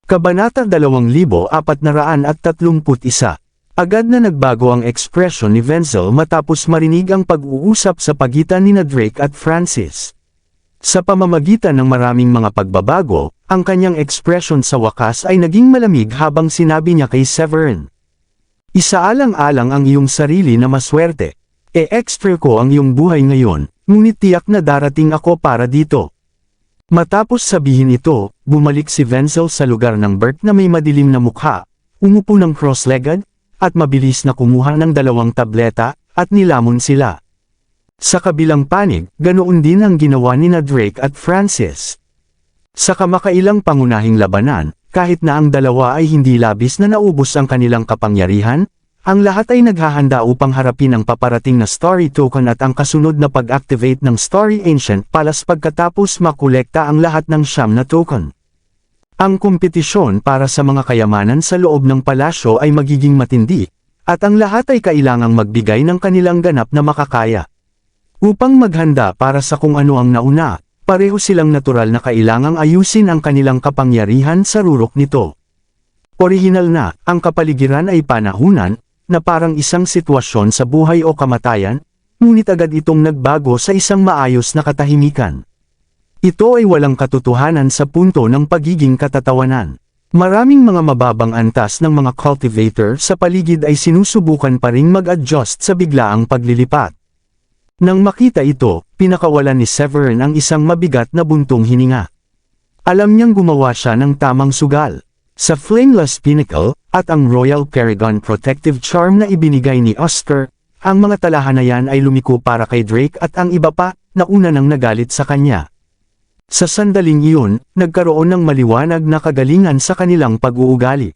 Kabanata 2431. Agad na nagbago ang ekspresyon ni Wenzel matapos marinig ang pag-uusap sa pagitan nina Drake at Francis. Sa pamamagitan ng maraming mga pagbabago, ang kanyang ekspresyon sa wakas ay naging malamig habang sinabi niya kay Severin. Isaalang-alang ang iyong sarili na maswerte. E-extra ko ang iyong buhay ngayon, ngunit tiyak na darating ako para dito. Matapos sabihin ito, bumalik si Wenzel sa lugar ng Bert na may madilim na mukha, umupo ng cross-legged, at mabilis na kumuha ng 2 tableta, at nilamon sila. Sa kabilang panig, ganoon din ang ginawa nina Drake at Francis. Sa kamakailang pangunahing labanan, kahit na ang dalawa ay hindi labis na naubos ang kanilang kapangyarihan, ang lahat ay naghahanda upang harapin ang paparating na Starry Token at ang kasunod na pag-activate ng Starry Ancient Palace pagkatapos makolekta ang lahat ng 9 na token. Ang kompetisyon para sa mga kayamanan sa loob ng palasyo ay magiging matindi, at ang lahat ay kailangang magbigay ng kanilang ganap na makakaya. Upang maghanda para sa kung ano ang nauna, pareho silang natural na kailangang ayusin ang kanilang kapangyarihan sa rurok nito. Orihinal na, ang kapaligiran ay panahunan, na parang isang sitwasyon sa buhay o kamatayan, ngunit agad itong nagbago sa isang maayos na katahimikan. Ito ay walang katotohanan sa punto ng pagiging katatawanan. Maraming mga mababang antas ng mga cultivator sa paligid ay sinusubukan pa ring mag-adjust sa biglaang paglilipat. Nang makita ito, pinakawalan ni Severin ang isang mabigat na buntong hininga. Alam niyang gumawa siya ng tamang sugal. Sa Flameless Pinnacle, at ang Royal Paragon Protective Charm na ibinigay ni Oscar, ang mga talahanayan ay lumiko para kay Drake at ang iba pa, na una nang nagalit sa kanya. Sa sandaling iyon, nagkaroon ng maliwanag na kagalingan sa kanilang pag-uugali.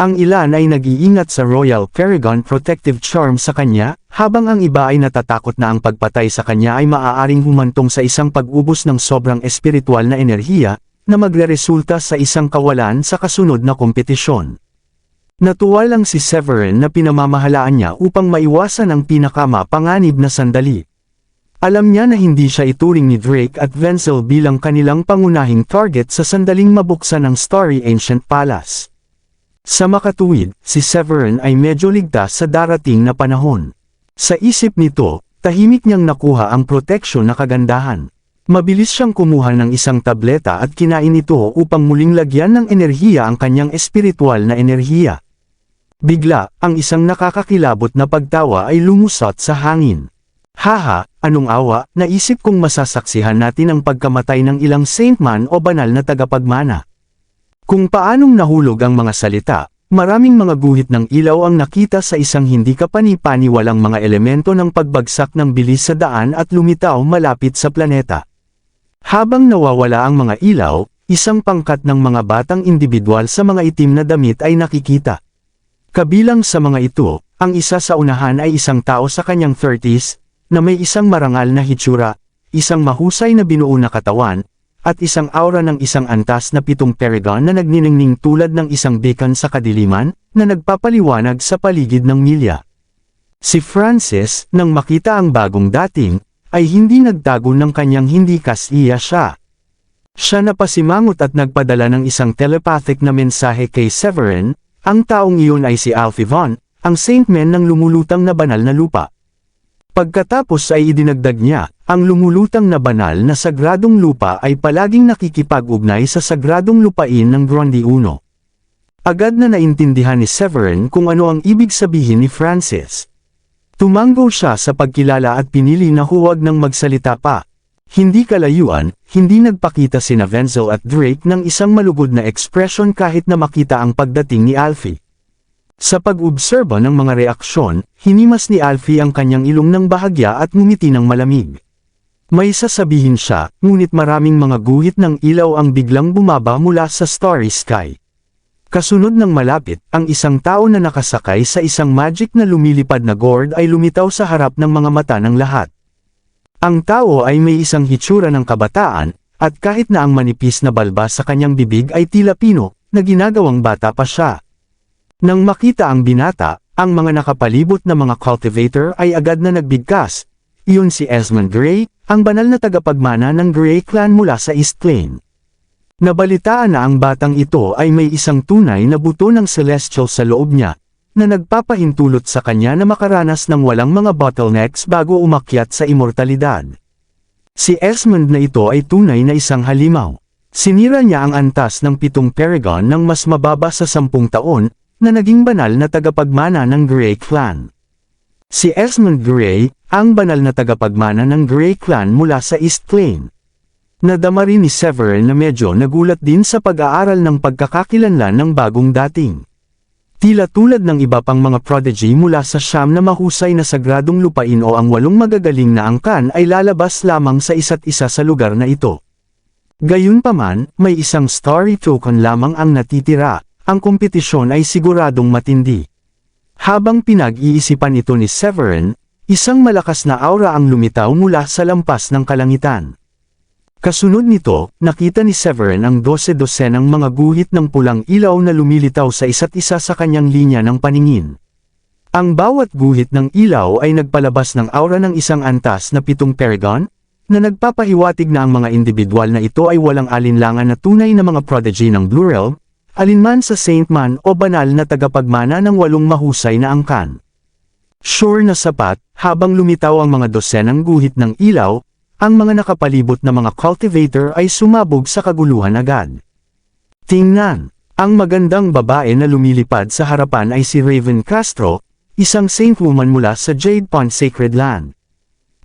Ang ilan ay nag-iingat sa Royal Paragon Protective Charm sa kanya, habang ang iba ay natatakot na ang pagpatay sa kanya ay maaaring humantong sa isang pag-ubos ng sobrang espiritual na enerhiya, na magreresulta sa isang kawalan sa kasunod na kompetisyon. Natuwa lang si Severin na pinamamahalaan niya upang maiwasan ang pinakamapanganib na sandali. Alam niya na hindi siya ituring ni Drake at Wenzel bilang kanilang pangunahing target sa sandaling mabuksan ang Starry Ancient Palace. Sa makatuwid, si Severin ay medyo ligtas sa darating na panahon. Sa isip nito, tahimik niyang nakuha ang proteksyon na kagandahan. Mabilis siyang kumuha ng isang tableta at kinain ito upang muling lagyan ng enerhiya ang kanyang espiritual na enerhiya. Bigla, ang isang nakakakilabot na pagtawa ay lumusot sa hangin. Haha, anong awa, naisip kong masasaksihan natin ang pagkamatay ng ilang saintman o banal na tagapagmana. Kung paanong nahulog ang mga salita, maraming mga guhit ng ilaw ang nakita sa isang hindi kapani-paniwalang mga elemento ng pagbagsak ng bilis sa daan at lumitaw malapit sa planeta. Habang nawawala ang mga ilaw, isang pangkat ng mga batang individual sa mga itim na damit ay nakikita. Kabilang sa mga ito, ang isa sa unahan ay isang tao sa kanyang 30s, na may isang marangal na hitsura, isang mahusay na binuo na katawan, at isang aura ng isang antas na 7 paragon na nagniningning tulad ng isang beacon sa kadiliman, na nagpapaliwanag sa paligid ng milya. Si Francis, nang makita ang bagong dating, ay hindi nagtago ng kanyang hindi kasiya siya. Siya napasimangot at nagpadala ng isang telepathic na mensahe kay Severin, ang taong iyon ay si Alfie Von, ang saintman ng lumulutang na banal na lupa. Pagkatapos ay idinagdag niya, ang lumulutang na banal na sagradong lupa ay palaging nakikipag-ugnay sa sagradong lupain ng Grundy 1. Agad na naintindihan ni Severin kung ano ang ibig sabihin ni Francis. Tumango siya sa pagkilala at pinili na huwag nang magsalita pa. Hindi kalayuan, hindi nagpakita sina Wenzel at Drake ng isang malugod na ekspresyon kahit na makita ang pagdating ni Alfie. Sa pag-obserba ng mga reaksyon, hinimas ni Alfie ang kanyang ilong ng bahagya at ngumiti ng malamig. May sasabihin siya, ngunit maraming mga guhit ng ilaw ang biglang bumaba mula sa starry sky. Kasunod ng malapit, ang isang tao na nakasakay sa isang magic na lumilipad na gourd ay lumitaw sa harap ng mga mata ng lahat. Ang tao ay may isang hitsura ng kabataan, at kahit na ang manipis na balbas sa kanyang bibig ay tila pino, na ginagawang bata pa siya. Nang makita ang binata, ang mga nakapalibot na mga cultivator ay agad na nagbigkas. Iyon si Esmond Grey, ang banal na tagapagmana ng Grey Clan mula sa East Plain. Nabalitaan na ang batang ito ay may isang tunay na buto ng celestial sa loob niya, na nagpapahintulot sa kanya na makaranas ng walang mga bottlenecks bago umakyat sa immortalidad. Si Esmond na ito ay tunay na isang halimaw. Sinira niya ang antas ng 7 Paragon ng mas mababa sa 10 taon, na naging banal na tagapagmana ng Grey Clan. Si Esmond Grey, ang banal na tagapagmana ng Grey Clan mula sa East Plain. Nadama rin ni Severin na medyo nagulat din sa pag-aaral ng pagkakakilanlan ng bagong dating. Tila tulad ng iba pang mga prodigy mula sa siyam na mahusay na sagradong lupain o ang 8 magagaling na angkan ay lalabas lamang sa isa't isa sa lugar na ito. Gayunpaman, may isang starry token lamang ang natitira, ang kompetisyon ay siguradong matindi. Habang pinag-iisipan ito ni Severin, isang malakas na aura ang lumitaw mula sa lampas ng kalangitan. Kasunod nito, nakita ni Severin ang 12-dosenang mga guhit ng pulang ilaw na lumilitaw sa isa't isa sa kanyang linya ng paningin. Ang bawat guhit ng ilaw ay nagpalabas ng aura ng isang antas na 7 Paragon, na nagpapahiwatig na ang mga individual na ito ay walang alinlangan na tunay na mga prodigy ng Blue Realm, alinman sa Saint Man o banal na tagapagmana ng 8 mahusay na angkan. Sure na sapat, habang lumitaw ang mga dosenang guhit ng ilaw, ang mga nakapalibot na mga cultivator ay sumabog sa kaguluhan agad. Tingnan, ang magandang babae na lumilipad sa harapan ay si Raven Castro, isang saint woman mula sa Jade Pond Sacred Land.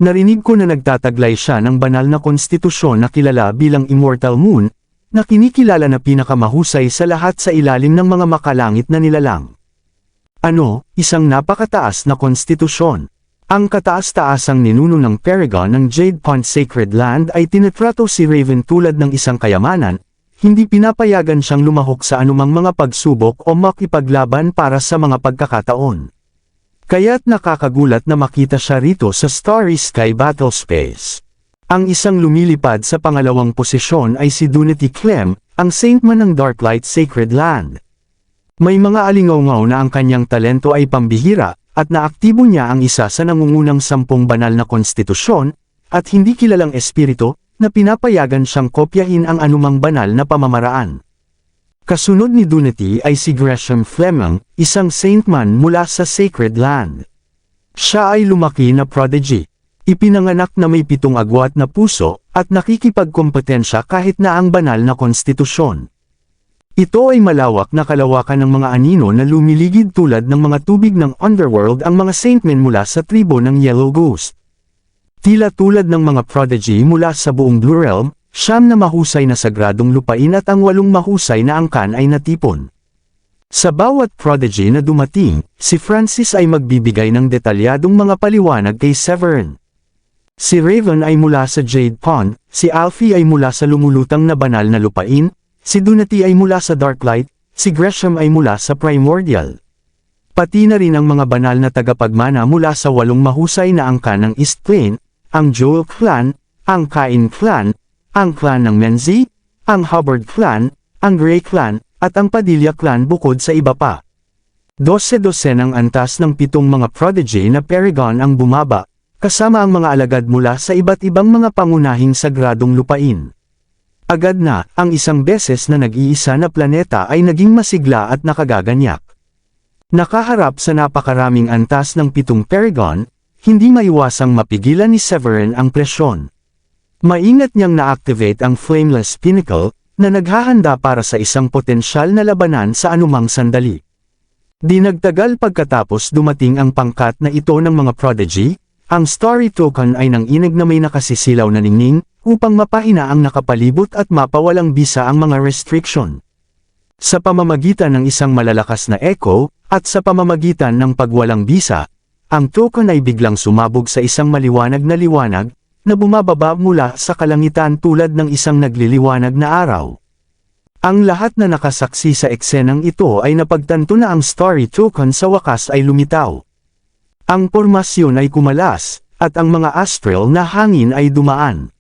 Narinig ko na nagtataglay siya ng banal na konstitusyon na kilala bilang Immortal Moon, na kinikilala na pinakamahusay sa lahat sa ilalim ng mga makalangit na nilalang. Ano, isang napakataas na konstitusyon. Ang kataas-taasang ninuno ng Paragon ng Jade Pond Sacred Land ay tinitrato si Raven tulad ng isang kayamanan, hindi pinapayagan siyang lumahok sa anumang mga pagsubok o makipaglaban para sa mga pagkakataon. Kaya't nakakagulat na makita siya rito sa Starry Sky Battle Space. Ang isang lumilipad sa pangalawang posisyon ay si Dunity Clem, ang Saint Man ng Darklight Sacred Land. May mga alingaw-ngaw na ang kanyang talento ay pambihira, at naaktibo niya ang isa sa nangungunang 10 banal na konstitusyon, at hindi kilalang espiritu, na pinapayagan siyang kopyahin ang anumang banal na pamamaraan. Kasunod ni Dunity ay si Gresham Fleming, isang Saint Man mula sa Sacred Land. Siya ay lumaki na prodigy. Ipinanganak na may 7 agwat na puso, at nakikipagkompetensya kahit na ang banal na konstitusyon. Ito ay malawak na kalawakan ng mga anino na lumiligid tulad ng mga tubig ng underworld ang mga saintmen mula sa tribo ng Yellow Ghost. Tila tulad ng mga prodigy mula sa buong Blue Realm, 9 na mahusay na sagradong lupain at ang 8 mahusay na angkan ay natipon. Sa bawat prodigy na dumating, si Francis ay magbibigay ng detalyadong mga paliwanag kay Severin. Si Raven ay mula sa Jade Pond, si Alfie ay mula sa lumulutang na banal na lupain, si Dunity ay mula sa Darklight, si Gresham ay mula sa Primordial. Pati na rin ang mga banal na tagapagmana mula sa 8 mahusay na angkan ng East Plain, ang Joel Clan, ang Cain Clan, ang Clan ng Menzie, ang Hubbard Clan, ang Grey Clan, at ang Padilla Clan bukod sa iba pa. 12-12 ang antas ng 7 mga prodigy na Paragon ang bumaba, kasama ang mga alagad mula sa iba't ibang mga pangunahing sagradong lupain. Agad na, ang isang beses na nag-iisa na planeta ay naging masigla at nakagaganyak. Nakaharap sa napakaraming antas ng 7 Paragon, hindi maiwasang mapigilan ni Severin ang presyon. Maingat niyang na-activate ang Flameless Pinnacle, na naghahanda para sa isang potensyal na labanan sa anumang sandali. Di nagtagal pagkatapos dumating ang pangkat na ito ng mga prodigy, ang Starry Token ay nanginig na may nakasisilaw na ningning, upang mapahina ang nakapalibot at mapawalang bisa ang mga restriction. Sa pamamagitan ng isang malalakas na echo, at sa pamamagitan ng pagwalang bisa, ang token ay biglang sumabog sa isang maliwanag na liwanag, na bumababa mula sa kalangitan tulad ng isang nagliliwanag na araw. Ang lahat na nakasaksi sa eksenang ito ay napagtanto na ang Starry Token sa wakas ay lumitaw. Ang pormasyon ay kumalas, at ang mga astral na hangin ay dumaan.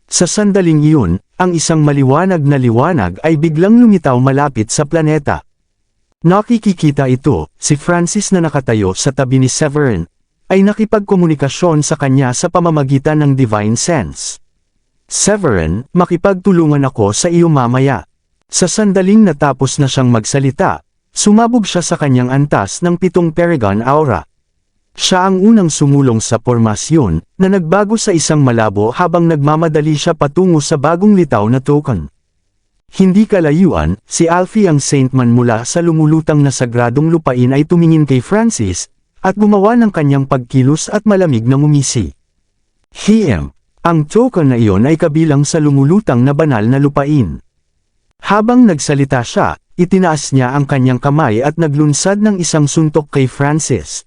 Sa sandaling iyon, ang isang maliwanag na liwanag ay biglang lumitaw malapit sa planeta. Nakikikita ito, si Francis na nakatayo sa tabi ni Severin, ay nakipagkomunikasyon sa kanya sa pamamagitan ng Divine Sense. Severin, makipagtulungan ako sa iyo mamaya. Sa sandaling natapos na siyang magsalita, sumabog siya sa kanyang antas ng 7 Paragon Aura. Siya ang unang sumulong sa pormasyon, na nagbago sa isang malabo habang nagmamadali siya patungo sa bagong litaw na token. Hindi kalayuan, si Alfie ang Saintman mula sa lumulutang na sagradong lupain ay tumingin kay Francis, at gumawa ng kanyang pagkilos at malamig na ngumisi. Hiem, ang token na iyon ay kabilang sa lumulutang na banal na lupain. Habang nagsalita siya, itinaas niya ang kanyang kamay at naglunsad ng isang suntok kay Francis.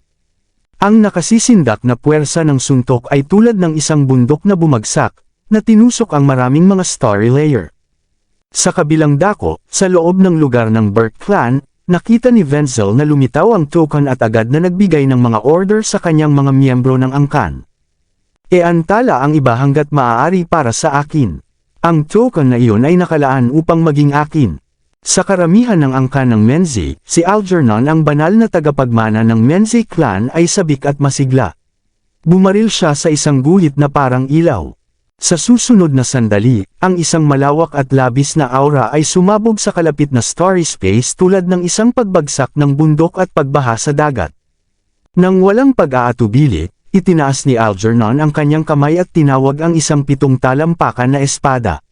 Ang nakasisindak na puwersa ng suntok ay tulad ng isang bundok na bumagsak, na tinusok ang maraming mga starry layer. Sa kabilang dako, sa loob ng lugar ng Burke clan, nakita ni Wenzel na lumitaw ang token at agad na nagbigay ng mga order sa kanyang mga miyembro ng angkan. Antala ang iba hanggat maaari para sa akin. Ang token na iyon ay nakalaan upang maging akin. Sa karamihan ng angkan ng Menzi, si Algernon ang banal na tagapagmana ng Menzi clan ay sabik at masigla. Bumaril siya sa isang guhit na parang ilaw. Sa susunod na sandali, ang isang malawak at labis na aura ay sumabog sa kalapit na starry space tulad ng isang pagbagsak ng bundok at pagbaha sa dagat. Nang walang pag-aatubili, itinaas ni Algernon ang kanyang kamay at tinawag ang isang 7 talampakan na espada.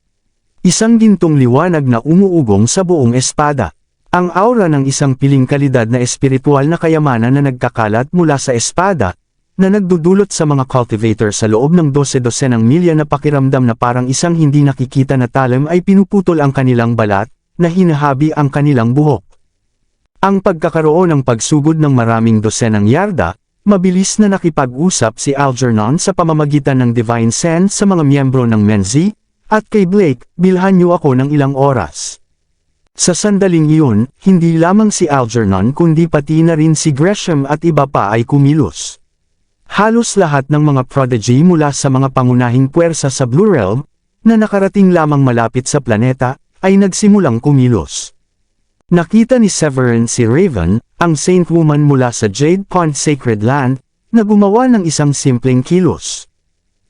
Isang gintong liwanag na umuugong sa buong espada. Ang aura ng isang piling kalidad na espiritual na kayamanan na nagkakalat mula sa espada, na nagdudulot sa mga cultivator sa loob ng 12 ng milya na pakiramdam na parang isang hindi nakikita na talim ay pinuputol ang kanilang balat, na hinahabi ang kanilang buhok. Ang pagkakaroon ng pagsugod ng maraming dosenang yarda, mabilis na nakipag-usap si Algernon sa pamamagitan ng Divine Sense sa mga miyembro ng Menzi, at kay Blake, bilhan niyo ako ng ilang oras. Sa sandaling iyon, hindi lamang si Algernon kundi pati na rin si Gresham at iba pa ay kumilos. Halos lahat ng mga prodigy mula sa mga pangunahing puwersa sa Blue Realm, na nakarating lamang malapit sa planeta, ay nagsimulang kumilos. Nakita ni Severin si Raven, ang Saint Woman mula sa Jade Pond Sacred Land, na gumawa ng isang simpleng kilos.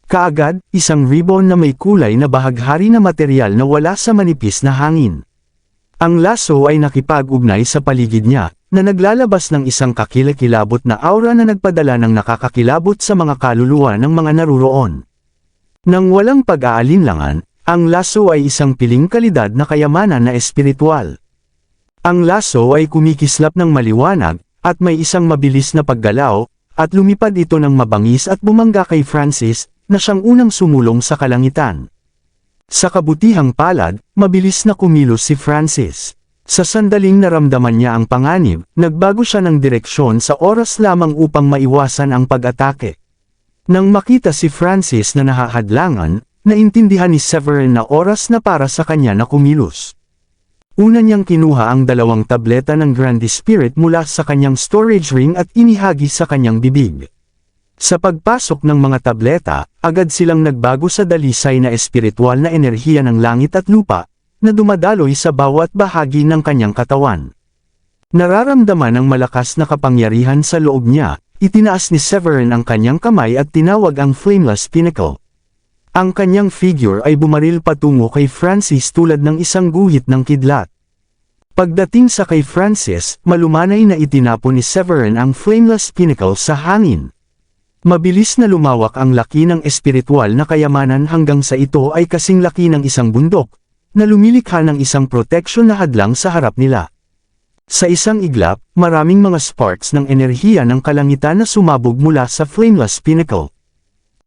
Kaagad, isang ribbon na may kulay na bahaghari na material na wala sa manipis na hangin. Ang laso ay nakipag-ugnay sa paligid niya, na naglalabas ng isang kakilakilabot na aura na nagpadala ng nakakakilabot sa mga kaluluwa ng mga naruroon. Nang walang pag-aalinlangan, ang laso ay isang piling kalidad na kayamanan na espiritual. Ang laso ay kumikislap ng maliwanag, at may isang mabilis na paggalaw, at lumipad ito ng mabangis at bumangga kay Francis, na siyang unang sumulong sa kalangitan. Sa kabutihang palad, mabilis na kumilos si Francis. Sa sandaling naramdaman niya ang panganib, nagbago siya ng direksyon sa oras lamang upang maiwasan ang pag-atake. Nang makita si Francis na nahahadlangan, naintindihan ni Severin na oras na para sa kanya na kumilos. Una niyang kinuha ang 2 tableta ng Grande Spirit mula sa kanyang storage ring at inihagi sa kanyang bibig. Sa pagpasok ng mga tableta, agad silang nagbago sa dalisay na espiritual na enerhiya ng langit at lupa, na dumadaloy sa bawat bahagi ng kanyang katawan. Nararamdaman ang malakas na kapangyarihan sa loob niya, itinaas ni Severin ang kanyang kamay at tinawag ang Flameless Pinnacle. Ang kanyang figure ay bumaril patungo kay Francis tulad ng isang guhit ng kidlat. Pagdating sa kay Francis, malumanay na itinapon ni Severin ang Flameless Pinnacle sa hangin. Mabilis na lumawak ang laki ng espiritual na kayamanan hanggang sa ito ay kasing laki ng isang bundok, na lumilikha ng isang protection na hadlang sa harap nila. Sa isang iglap, maraming mga sparks ng enerhiya ng kalangitan na sumabog mula sa Flameless Pinnacle.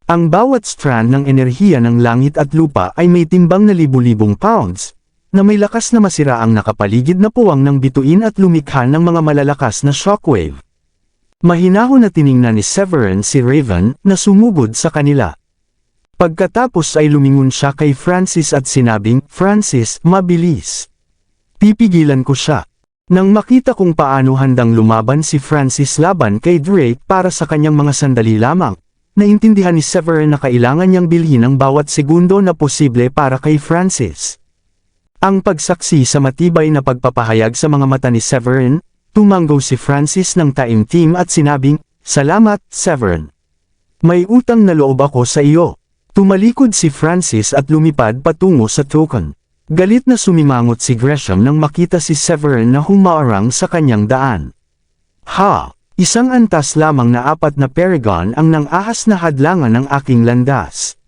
Ang bawat strand ng enerhiya ng langit at lupa ay may timbang na libu-libong pounds, na may lakas na masira ang nakapaligid na puwang ng bituin at lumikha ng mga malalakas na shockwave. Mahinahon na tiningnan ni Severin si Raven, na sumugod sa kanila. Pagkatapos ay lumingon siya kay Francis at sinabing, "Francis, mabilis. Pipigilan ko siya." Nang makita kung paano handang lumaban si Francis laban kay Drake para sa kanyang mga sandali lamang, naintindihan ni Severin na kailangan niyang bilhin ang bawat segundo na posible para kay Francis. Ang pagsaksi sa matibay na pagpapahayag sa mga mata ni Severin, tumanggo si Francis ng taimtim at sinabing, "Salamat, Severin. May utang na loob ako sa iyo." Tumalikod si Francis at lumipad patungo sa token. Galit na sumimangot si Gresham nang makita si Severin na humaarang sa kanyang daan. Ha! Isang antas lamang na 4 na Paragon ang nang-ahas na hadlangan ng aking landas.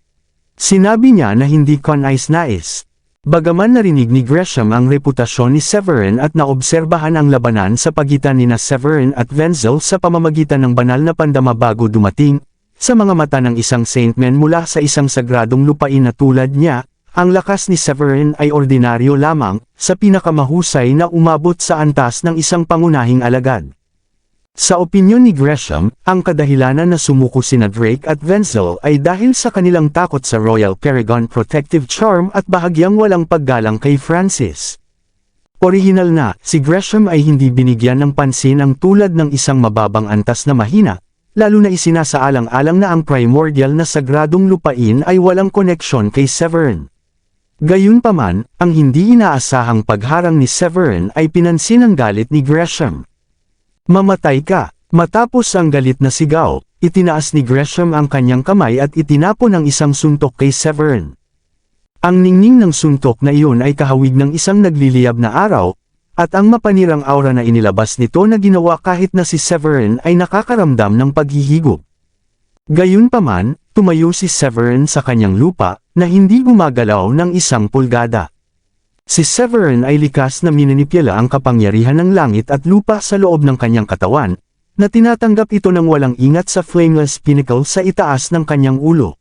Sinabi niya na hindi ko nais-nais. Bagaman narinig ni Gresham ang reputasyon ni Severin at naobserbahan ang labanan sa pagitan nina Severin at Wenzel sa pamamagitan ng banal na pandama bago dumating, sa mga mata ng isang saintman mula sa isang sagradong lupain na tulad niya, ang lakas ni Severin ay ordinaryo lamang, sa pinakamahusay na umabot sa antas ng isang pangunahing alagad. Sa opinyon ni Gresham, ang kadahilanan na sumuko sina Drake at Wenzel ay dahil sa kanilang takot sa Royal Paragon Protective Charm at bahagyang walang paggalang kay Francis. Orihinal na, si Gresham ay hindi binigyan ng pansin ang tulad ng isang mababang antas na mahina, lalo na isinasaalang-alang na ang primordial na sagradong lupain ay walang koneksyon kay Severin. Gayunpaman, ang hindi inaasahang pagharang ni Severin ay pinansin ng galit ni Gresham. Mamatay ka! Matapos ang galit na sigaw, itinaas ni Gresham ang kanyang kamay at itinapon ang isang suntok kay Severin. Ang ningning ng suntok na iyon ay kahawig ng isang nagliliyab na araw, at ang mapanirang aura na inilabas nito na ginawa kahit na si Severin ay nakakaramdam ng paghihigop. Gayunpaman, tumayo si Severin sa kanyang lupa, na hindi gumagalaw ng 1 pulgada. Si Severin ay likas na minanipyala ang kapangyarihan ng langit at lupa sa loob ng kanyang katawan, na tinatanggap ito ng walang ingat sa Flameless Pinnacle sa itaas ng kanyang ulo.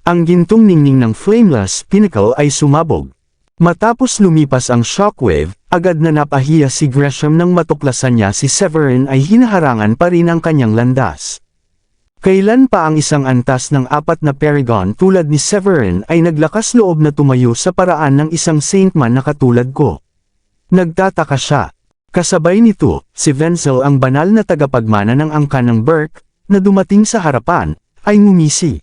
Ang gintong ningning ng Flameless Pinnacle ay sumabog. Matapos lumipas ang shockwave, agad na napahiya si Gresham nang matuklasan niya si Severin ay hinaharangan pa rin ang kanyang landas. Kailan pa ang isang antas ng 4 na Paragon tulad ni Severin ay naglakas loob na tumayo sa paraan ng isang saintman na katulad ko? Nagtataka siya. Kasabay nito, si Wenzel ang banal na tagapagmana ng angkan ng Burke, na dumating sa harapan, ay ngumisi.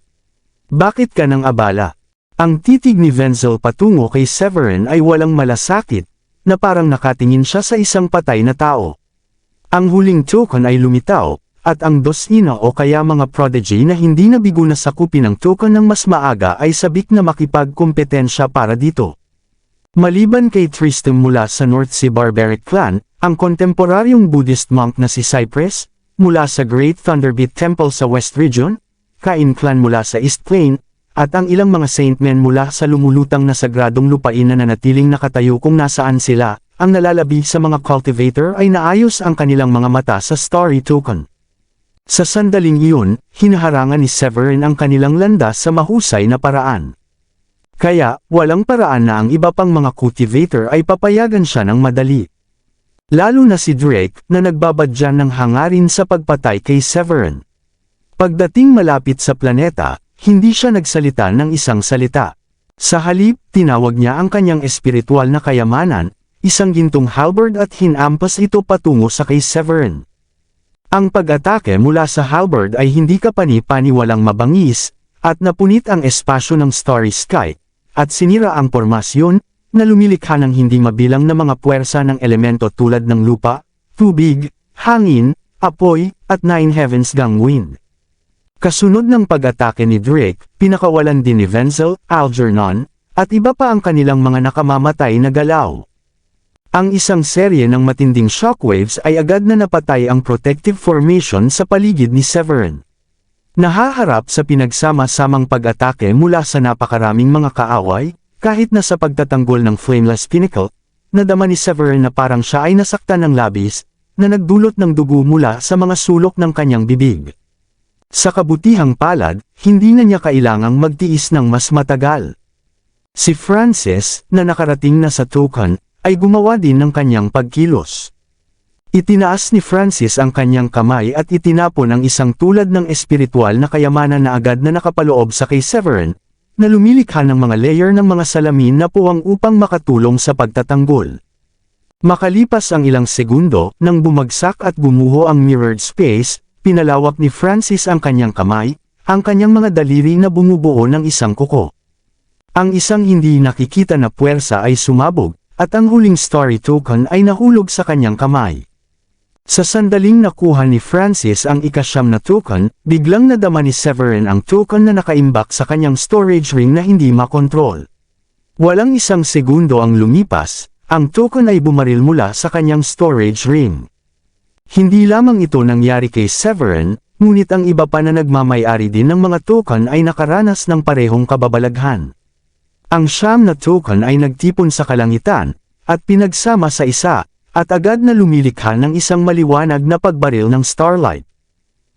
Bakit ka nang abala? Ang titig ni Wenzel patungo kay Severin ay walang malasakit, na parang nakatingin siya sa isang patay na tao. Ang huling token ay lumitaw, at ang dosina o kaya mga prodigy na hindi nabigo na sakupin ng token ng mas maaga ay sabik na makipagkompetensya para dito. Maliban kay Tristram mula sa North Sea Barbaric Clan, ang kontemporaryong Buddhist monk na si Cypress, mula sa Great Thunderbeat Temple sa West Region, Cain Clan mula sa East Plain, at ang ilang mga saintmen mula sa lumulutang na sagradong lupain na nanatiling nakatayo kung nasaan sila, ang nalalabi sa mga cultivator ay naayos ang kanilang mga mata sa Starry Token. Sa sandaling iyon, hinaharangan ni Severin ang kanilang landas sa mahusay na paraan. Kaya, walang paraan na ang iba pang mga cultivator ay papayagan siya ng madali. Lalo na si Drake, na nagbabadyan ng hangarin sa pagpatay kay Severin. Pagdating malapit sa planeta, hindi siya nagsalita ng isang salita. Sa halip, tinawag niya ang kanyang espiritual na kayamanan, isang gintong halberd at hinampas ito patungo sa kay Severin. Ang pag-atake mula sa halberd ay hindi kapani-paniwalang mabangis, at napunit ang espasyo ng Starry Sky, at sinira ang pormasyon, na lumilikha ng hindi mabilang na mga puwersa ng elemento tulad ng lupa, tubig, hangin, apoy, at 9 heavens gang wind. Kasunod ng pag-atake ni Drake, pinakawalan din ni Wenzel, Algernon, at iba pa ang kanilang mga nakamamatay na galaw. Ang isang serye ng matinding shockwaves ay agad na napatay ang protective formation sa paligid ni Severin. Nahaharap sa pinagsama-samang pag-atake mula sa napakaraming mga kaaway, kahit na sa pagtatanggol ng Flameless Pinnacle, nadama ni Severin na parang siya ay nasaktan ng labis, na nagdulot ng dugo mula sa mga sulok ng kanyang bibig. Sa kabutihang palad, hindi na niya kailangang magtiis ng mas matagal. Si Francis, na nakarating na sa token, ay gumawa din ng kanyang pagkilos. Itinaas ni Francis ang kanyang kamay at itinapon ang isang tulad ng espiritual na kayamanan na agad na nakapaloob sa kay Severin, na lumilikha ng mga layer ng mga salamin na puwang upang makatulong sa pagtatanggol. Makalipas ang ilang segundo, nang bumagsak at gumuho ang mirrored space, pinalawak ni Francis ang kanyang kamay, ang kanyang mga daliri na bumubuo ng isang kuko. Ang isang hindi nakikita na puwersa ay sumabog, at ang huling Starry Token ay nahulog sa kanyang kamay. Sa sandaling nakuha ni Francis ang ika-9 na token, biglang nadama ni Severin ang token na nakaimbak sa kanyang storage ring na hindi makontrol. Walang isang segundo ang lumipas, ang token ay bumaril mula sa kanyang storage ring. Hindi lamang ito nangyari kay Severin, ngunit ang iba pa na nagmamay-ari din ng mga token ay nakaranas ng parehong kababalaghan. Ang 9 na token ay nagtipon sa kalangitan, at pinagsama sa isa, at agad na lumilikha ng isang maliwanag na pagbaril ng starlight.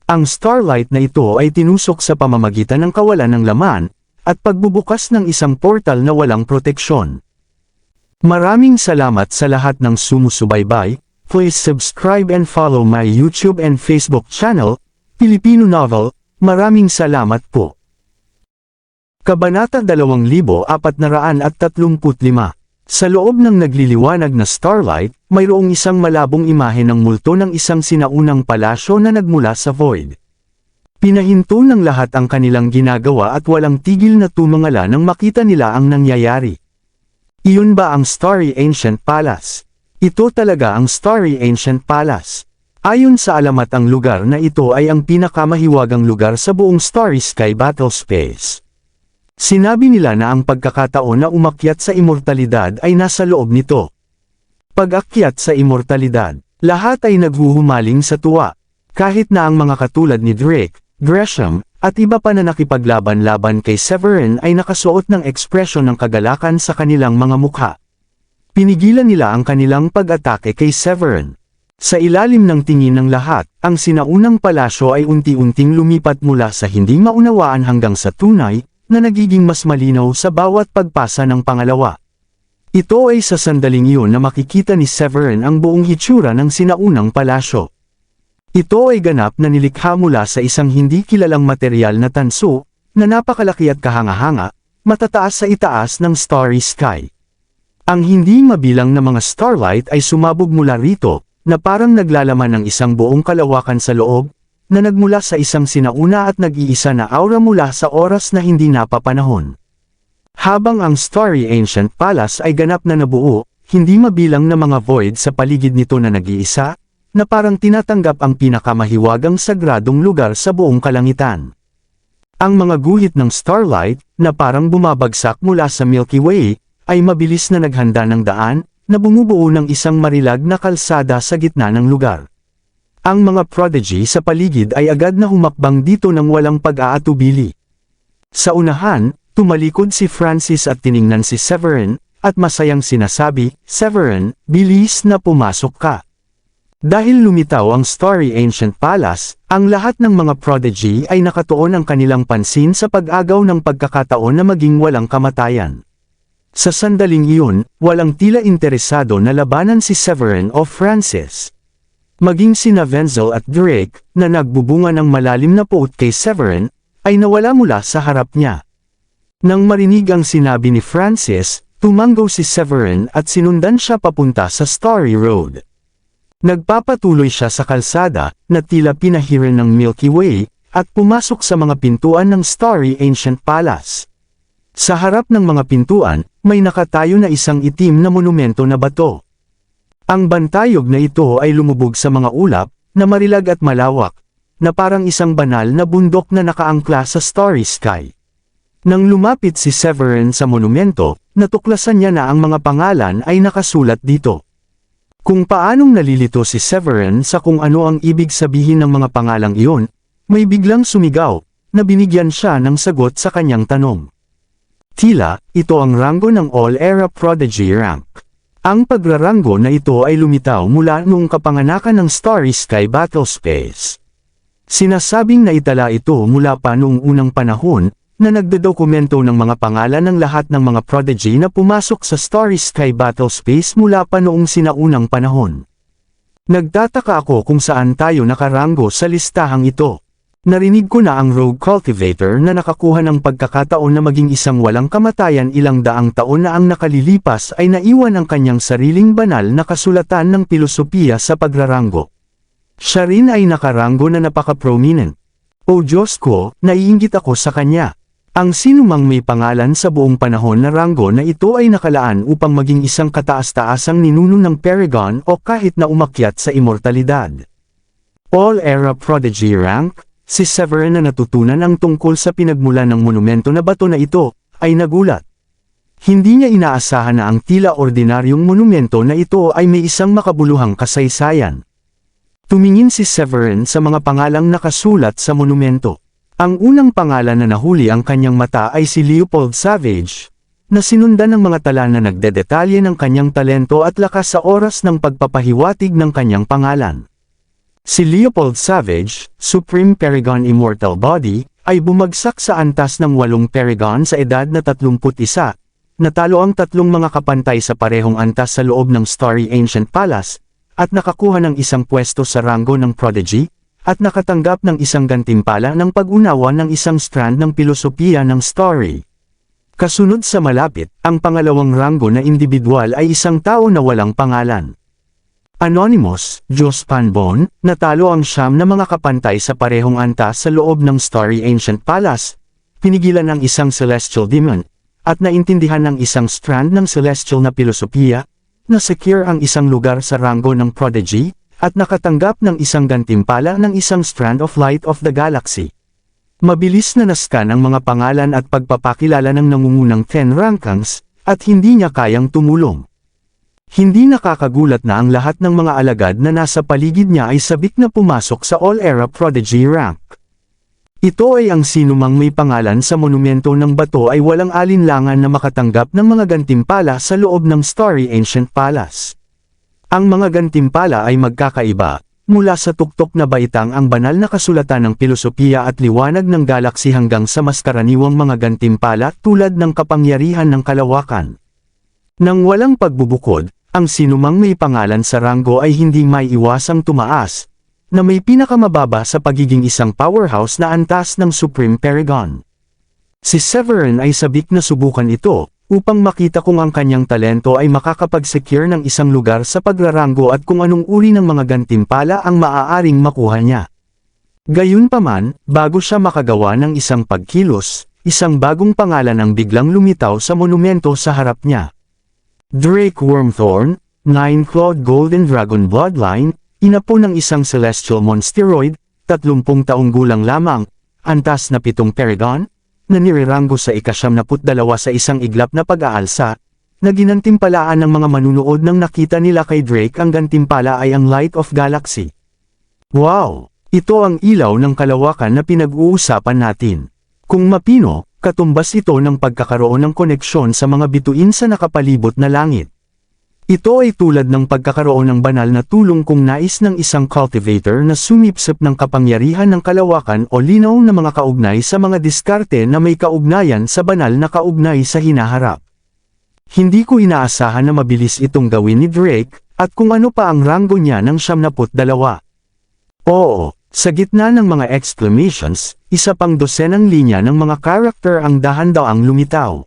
Ang starlight na ito ay tinusok sa pamamagitan ng kawalan ng laman, at pagbubukas ng isang portal na walang proteksyon. Maraming salamat sa lahat ng sumusubaybay. Please subscribe and follow my YouTube and Facebook channel, Filipino Novel. Maraming salamat po. Kabanata 2435. Sa loob ng nagliliwanag na starlight, mayroong isang malabong imahe ng multo ng isang sinaunang palasyo na nagmula sa void. Pinahinto ng lahat ang kanilang ginagawa at walang tigil na tumangala nang makita nila ang nangyayari. Iyon ba ang Starry Ancient Palace? Ito talaga ang Starry Ancient Palace. Ayon sa alamat, ang lugar na ito ay ang pinakamahiwagang lugar sa buong Starry Sky Battle Space. Sinabi nila na ang pagkakataon na umakyat sa immortalidad ay nasa loob nito. Pag-akyat sa immortalidad, lahat ay naghuhumaling sa tuwa. Kahit na ang mga katulad ni Drake, Gresham, at iba pa na nakipaglaban-laban kay Severin ay nakasuot ng ekspresyon ng kagalakan sa kanilang mga mukha. Pinigilan nila ang kanilang pag-atake kay Severin. Sa ilalim ng tingin ng lahat, ang sinaunang palasyo ay unti-unting lumipat mula sa hindi maunawaan hanggang sa tunay, na nagiging mas malinaw sa bawat pagpasa ng pangalawa. Ito ay sa sandaling iyon na makikita ni Severin ang buong hitsura ng sinaunang palasyo. Ito ay ganap na nilikha mula sa isang hindi kilalang material na tanso, na napakalaki at kahanga-hanga, matataas sa itaas ng starry sky. Ang hindi mabilang na mga starlight ay sumabog mula rito, na parang naglalaman ng isang buong kalawakan sa loob, na nagmula sa isang sinauna at nag-iisa na aura mula sa oras na hindi napapanahon. Habang ang Starry Ancient Palace ay ganap na nabuo, hindi mabilang na mga void sa paligid nito na nag-iisa, na parang tinatanggap ang pinakamahiwagang sagradong lugar sa buong kalangitan. Ang mga guhit ng starlight, na parang bumabagsak mula sa Milky Way, ay mabilis na naghanda ng daan, na bumubuo ng isang marilag na kalsada sa gitna ng lugar. Ang mga prodigy sa paligid ay agad na humakbang dito ng walang pag-aatubili. Sa unahan, tumalikod si Francis at tiningnan si Severin, at masayang sinasabi, "Severin, bilis na pumasok ka." Dahil lumitaw ang Starry Ancient Palace, ang lahat ng mga prodigy ay nakatuon ang kanilang pansin sa pag-agaw ng pagkakataon na maging walang kamatayan. Sa sandaling iyon, walang tila interesado na labanan si Severin o Francis. Maging sina Wenzel at Drake, na nagbubunga ng malalim na puot kay Severin, ay nawala mula sa harap niya. Nang marinig ang sinabi ni Francis, tumanggaw si Severin at sinundan siya papunta sa Starry Road. Nagpapatuloy siya sa kalsada, na tila pinahiran ng Milky Way, at pumasok sa mga pintuan ng Starry Ancient Palace. Sa harap ng mga pintuan, may nakatayo na isang itim na monumento na bato. Ang bantayog na ito ay lumubog sa mga ulap, na marilag at malawak, na parang isang banal na bundok na nakaangkla sa starry sky. Nang lumapit si Severin sa monumento, natuklasan niya na ang mga pangalan ay nakasulat dito. Kung paanong nalilito si Severin sa kung ano ang ibig sabihin ng mga pangalang iyon, may biglang sumigaw, na binigyan siya ng sagot sa kanyang tanong. Tila, ito ang ranggo ng All-Era Prodigy rank. Ang pagraranggo na ito ay lumitaw mula noong kapanganakan ng Starry Sky Battle Space. Sinasabing naitala ito mula pa noong unang panahon, na nagdodokumento ng mga pangalan ng lahat ng mga prodigy na pumasok sa Starry Sky Battle Space mula pa noong sinaunang panahon. Nagtataka ako kung saan tayo nakaranggo sa listahang ito. Narinig ko na ang Rogue Cultivator na nakakuha ng pagkakataon na maging isang walang kamatayan ilang daang taon na ang nakalilipas ay naiwan ang kanyang sariling banal na kasulatan ng pilosopiya sa pagraranggo. Siya rin ay nakaranggo na napaka-prominent. O Diyos ko, naiinggit ako sa kanya. Ang sinumang may pangalan sa buong panahon na ranggo na ito ay nakalaan upang maging isang kataas-taasang ninuno ng Paragon o kahit na umakyat sa immortalidad. All-Era Prodigy Rank, si Severin na natutunan ang tungkol sa pinagmulan ng monumento na bato na ito, ay nagulat. Hindi niya inaasahan na ang tila ordinaryong monumento na ito ay may isang makabuluhang kasaysayan. Tumingin si Severin sa mga pangalang nakasulat sa monumento. Ang unang pangalan na nahuli ang kanyang mata ay si Leopold Savage, na sinundan ng mga tala na nagdedetalye ng kanyang talento at lakas sa oras ng pagpapahiwatig ng kanyang pangalan. Si Leopold Savage, Supreme Paragon Immortal Body, ay bumagsak sa antas ng 8 Paragon sa edad na 31, natalo ang 3 mga kapantay sa parehong antas sa loob ng Starry Ancient Palace, at nakakuha ng isang pwesto sa ranggo ng Prodigy, at nakatanggap ng isang gantimpala ng pag-unawa ng isang strand ng pilosopiya ng Starry. Kasunod sa malapit, ang pangalawang ranggo na individual ay isang tao na walang pangalan. Anonymous, Jos Panbon, natalo ang 9 na mga kapantay sa parehong antas sa loob ng Starry Ancient Palace, pinigilan ng isang celestial demon, at naintindihan ng isang strand ng celestial na pilosopiya, na secure ang isang lugar sa ranggo ng Prodigy, at nakatanggap ng isang gantimpala ng isang strand of light of the galaxy. Mabilis na naskan ang mga pangalan at pagpapakilala ng nangungunang 10 Rankings, at hindi niya kayang tumulong. Hindi nakakagulat na ang lahat ng mga alagad na nasa paligid niya ay sabik na pumasok sa All-Era Prodigy rank. Ito ay ang sinumang may pangalan sa monumento ng bato ay walang alinlangan na makatanggap ng mga gantimpala sa loob ng Starry Ancient Palace. Ang mga gantimpala ay magkakaiba, mula sa tuktok na baitang ang banal na kasulatan ng pilosopiya at liwanag ng galaksi hanggang sa mas karaniwang mga gantimpala tulad ng kapangyarihan ng kalawakan. Nang walang pagbubukod, ang sinumang may pangalan sa ranggo ay hindi maiiwasang tumaas, na may pinakamababa sa pagiging isang powerhouse na antas ng Supreme Paragon. Si Severin ay sabik na subukan ito, upang makita kung ang kanyang talento ay makakapag-secure ng isang lugar sa pagraranggo at kung anong uri ng mga gantimpala ang maaaring makuha niya. Gayunpaman, bago siya makagawa ng isang pagkilos, isang bagong pangalan ang biglang lumitaw sa monumento sa harap niya. Drake Wormthorn, 9-clawed Golden Dragon Bloodline, inapo ng isang celestial monsteroid, 30 taong gulang lamang, antas na 7 Paragon, na nireranggo sa ika-72 sa isang iglap na pag-aalsa, na ginantimpalaan ng mga manunood nang nakita nila kay Drake ang gantimpala ay ang Light of Galaxy. Wow! Ito ang ilaw ng kalawakan na pinag-uusapan natin. Kung mapino, katumbas ito ng pagkakaroon ng koneksyon sa mga bituin sa nakapalibot na langit. Ito ay tulad ng pagkakaroon ng banal na tulong kung nais ng isang cultivator na sumipsip ng kapangyarihan ng kalawakan o linaw na mga kaugnay sa mga diskarte na may kaugnayan sa banal na kaugnay sa hinaharap. Hindi ko inaasahan na mabilis itong gawin ni Drake, at kung ano pa ang ranggo niya ng 72. Oo, sa gitna ng mga exclamations, isa pang dosenang linya ng mga karakter ang dahan-daang lumitaw.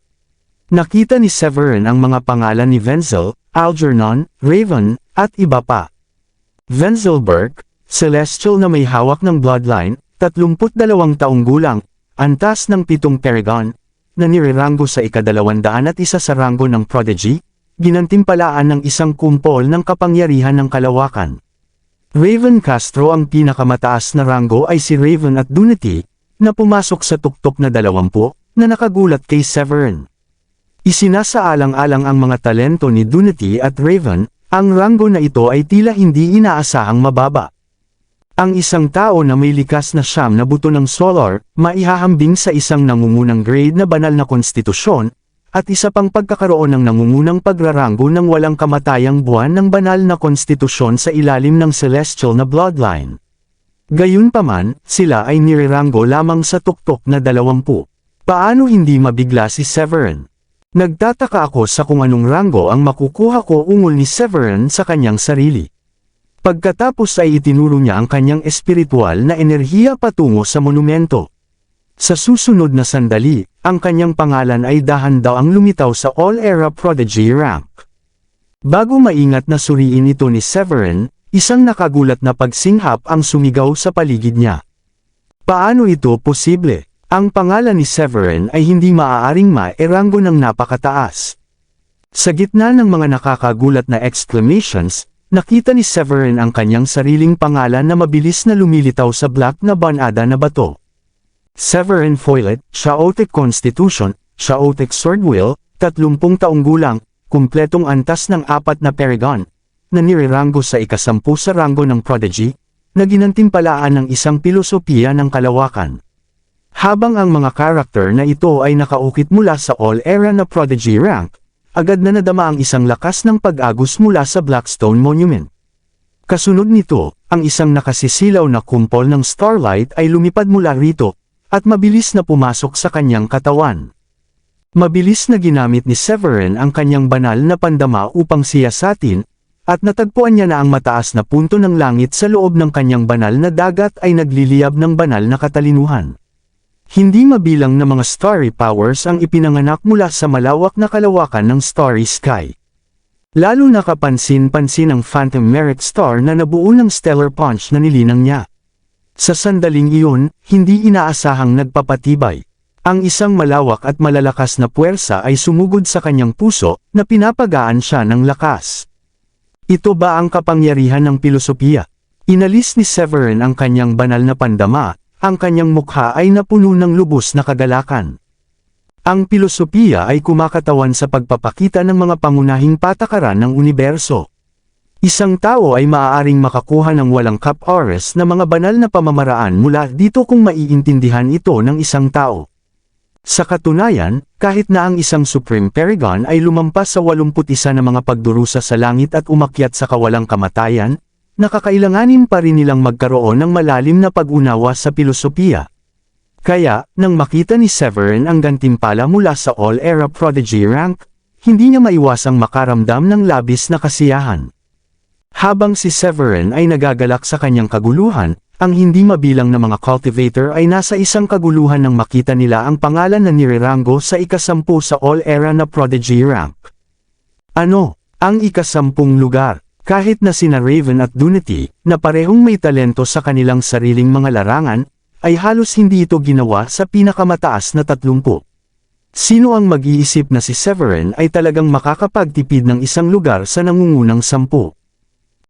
Nakita ni Severin ang mga pangalan ni Wenzel, Algernon, Raven, at iba pa. Wenzelberg, celestial na may hawak ng bloodline, 32 taong gulang, antas ng 7 Paragon, na nireranggo sa ika-201 sa ranggo ng Prodigy, ginantimpalaan ng isang kumpol ng kapangyarihan ng kalawakan. Raven Castro ang pinakamataas na ranggo ay si Raven at Dunity, na pumasok sa tuktok na 20, na nakagulat kay Severin. Isinasaalang-alang ang mga talento ni Dunity at Raven, ang ranggo na ito ay tila hindi inaasahang mababa. Ang isang tao na may likas na 9 na buto ng solar, maihahambing sa isang nangungunang grade na banal na konstitusyon, at isa pang pagkakaroon ng nangungunang pagraranggo ng walang kamatayang buwan ng banal na konstitusyon sa ilalim ng celestial na bloodline. Gayunpaman, sila ay nireranggo lamang sa tuktok na 20. Paano hindi mabigla si Severin? Nagtataka ako sa kung anong ranggo ang makukuha ko ungol ni Severin sa kanyang sarili. Pagkatapos ay itinuro niya ang kanyang espiritual na enerhiya patungo sa monumento. Sa susunod na sandali, ang kanyang pangalan ay dahan-daang lumitaw sa All-Era Prodigy rank. Bago maingat na suriin ito ni Severin, isang nakagulat na pagsinghap ang sumigaw sa paligid niya. Paano ito posible? Ang pangalan ni Severin ay hindi maaaring maeranggo ng napakataas. Sa gitna ng mga nakakagulat na exclamations, nakita ni Severin ang kanyang sariling pangalan na mabilis na lumilitaw sa black na banada na bato. Severin Foylet, Chaotic Constitution, Chaotic Swordwheel, 30 taong gulang, kumpletong antas ng 4 na Paragon, na nireranggo sa ika-10 sa ranggo ng Prodigy, na ginantimpalaan ng isang pilosopiya ng kalawakan. Habang ang mga karakter na ito ay nakaukit mula sa all-era na Prodigy rank, agad na nadama ang isang lakas ng pag-agos mula sa Blackstone Monument. Kasunod nito, ang isang nakasisilaw na kumpol ng starlight ay lumipad mula rito, at mabilis na pumasok sa kanyang katawan. Mabilis na ginamit ni Severin ang kanyang banal na pandama upang siyasatin, at natagpuan niya na ang mataas na punto ng langit sa loob ng kanyang banal na dagat ay nagliliyab ng banal na katalinuhan. Hindi mabilang na mga starry powers ang ipinanganak mula sa malawak na kalawakan ng starry sky. Lalo na kapansin-pansin ang Phantom Merit Star na nabuo ng stellar punch na nilinang niya. Sa sandaling iyon, hindi inaasahang nagpapatibay. Ang isang malawak at malalakas na puwersa ay sumugod sa kanyang puso, na pinapagaan siya ng lakas. Ito ba ang kapangyarihan ng pilosopiya? Inalis ni Severin ang kanyang banal na pandama, ang kanyang mukha ay napuno ng lubos na kagalakan. Ang pilosopiya ay kumakatawan sa pagpapakita ng mga pangunahing patakaran ng universo. Isang tao ay maaaring makakuha ng walang cap-oras na mga banal na pamamaraan mula dito kung maiintindihan ito ng isang tao. Sa katunayan, kahit na ang isang Supreme Paragon ay lumampas sa 81 na mga pagdurusa sa langit at umakyat sa kawalang kamatayan, nakakailanganin pa rin nilang magkaroon ng malalim na pag-unawa sa pilosopiya. Kaya, nang makita ni Severin ang gantimpala mula sa all-era Prodigy rank, hindi niya maiwasang makaramdam ng labis na kasiyahan. Habang si Severin ay nagagalak sa kanyang kaguluhan, ang hindi mabilang na mga cultivator ay nasa isang kaguluhan nang makita nila ang pangalan na nireranggo sa ika-10 sa all-era na Prodigy rank. Ano, ang ika-10 lugar? Kahit na sina Raven at Dunity, na parehong may talento sa kanilang sariling mga larangan, ay halos hindi ito ginawa sa pinakamataas na 30. Sino ang mag-iisip na si Severin ay talagang makakapagtipid ng isang lugar sa nangungunang 10?